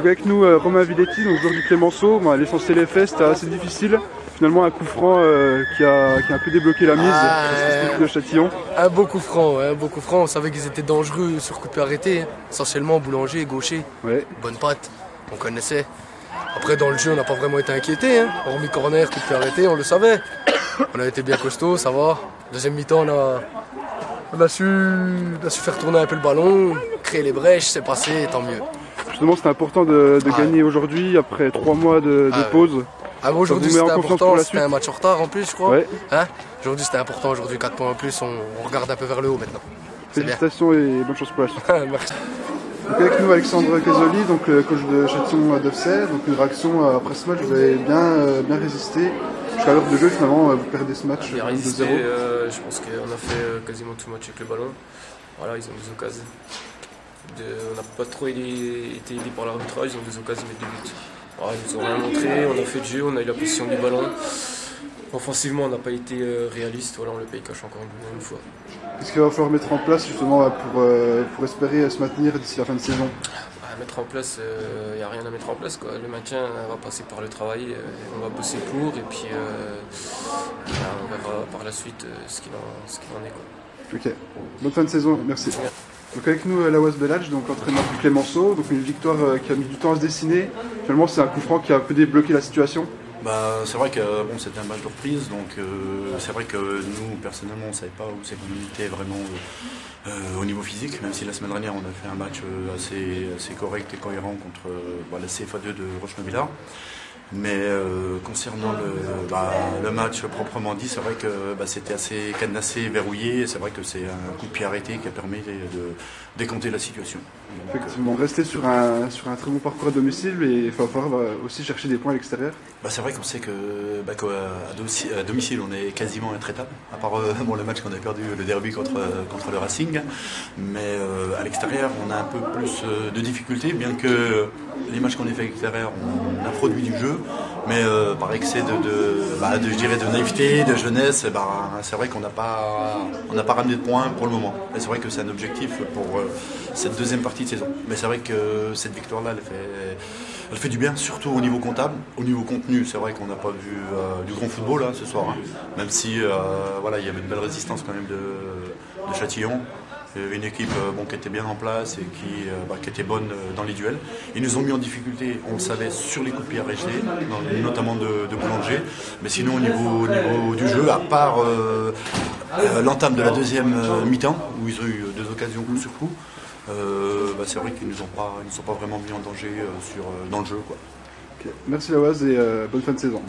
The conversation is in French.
Donc avec nous Romain Villetti, donc joueur du Clémenceau. L'essentiel est fait, c'était assez difficile. Finalement un coup franc qui a un peu débloqué la mise face à de Châtillon. Un beau coup franc, ouais, un beau coup franc. On savait qu'ils étaient dangereux sur coup de pied arrêté. Hein. Essentiellement boulanger, gaucher, bonne patte, on connaissait. Après dans le jeu on n'a pas vraiment été inquiétés. Hein. Hormis corner, coup de pied arrêté, on le savait. On a été bien costaud, ça va. Deuxième mi-temps on a su faire tourner un peu le ballon, créer les brèches, c'est passé, tant mieux. Justement c'était important de gagner aujourd'hui après 3 mois de pause. Aujourd'hui c'était important, c'était un match en retard en plus je crois. Ouais. Hein, aujourd'hui c'était important, aujourd'hui 4 points en plus, on regarde un peu vers le haut maintenant. Félicitations et bonne chance pour la suite. Merci. Donc avec nous Alexandre Casoli, donc coach de Châtillon d'Auxerre. Donc une réaction après ce match, vous avez bien résisté. Jusqu'à l'heure de jeu finalement vous perdez ce match 2-0. Je pense qu'on a fait quasiment tout le match avec le ballon. Voilà, ils ont des occasions. On n'a pas trop été aidés par l'arbitrage, ils ont des occasions de mettre des buts. Voilà, ils nous ont rien montré, on a fait le jeu, on a eu la position du ballon. Offensivement, on n'a pas été réaliste, voilà, on le paye cash encore une fois. Qu'est-ce qu'il va falloir mettre en place justement pour espérer se maintenir d'ici la fin de saison? Mettre en place, il n'y a rien à mettre en place, quoi. Le maintien va passer par le travail, on va bosser pour et puis on verra par la suite ce qu'il en est, quoi. Ok, bonne fin de saison, merci. Donc avec nous Lawas Belhadj, donc entraîneur du Clémenceau, donc une victoire qui a mis du temps à se dessiner. Finalement c'est un coup franc qui a un peu débloqué la situation. C'est vrai que bon, c'était un match de reprise, donc c'est vrai que nous personnellement on ne savait pas où c'est qu'on était vraiment au niveau physique, même si la semaine dernière on a fait un match assez correct et cohérent contre la CFA2 de Roche-Novillard. Mais concernant le match proprement dit, c'est vrai que c'était assez cadenassé, verrouillé. C'est vrai que c'est un coup de pied arrêté qui a permis de décanter la situation. Donc, effectivement, rester sur un très bon parcours à domicile, mais il va falloir aussi chercher des points à l'extérieur. C'est vrai qu'on sait qu'à domicile on est quasiment intraitable, à part le match qu'on a perdu, le derby contre le Racing. Mais à l'extérieur on a un peu plus de difficultés, bien que les matchs qu'on a fait à l'extérieur on a produit du jeu. Mais par excès de naïveté, de jeunesse, c'est vrai qu'on n'a pas ramené de points pour le moment. Et c'est vrai que c'est un objectif pour cette deuxième partie de saison. Mais c'est vrai que cette victoire-là, elle fait du bien, surtout au niveau comptable. Au niveau contenu, c'est vrai qu'on n'a pas vu du grand football ce soir. Hein. Même si il y avait une belle résistance quand même de Châtillon. Une équipe qui était bien en place et qui était bonne dans les duels. Ils nous ont mis en difficulté, on le savait, sur les coups de pied arrêtés, notamment de Boulanger. Mais sinon, au niveau du jeu, à part l'entame de la deuxième mi-temps, où ils ont eu 2 occasions coup sur coup, c'est vrai qu'ils ne nous ont pas vraiment mis en danger dans le jeu, quoi. Okay. Merci Lawaz et bonne fin de saison.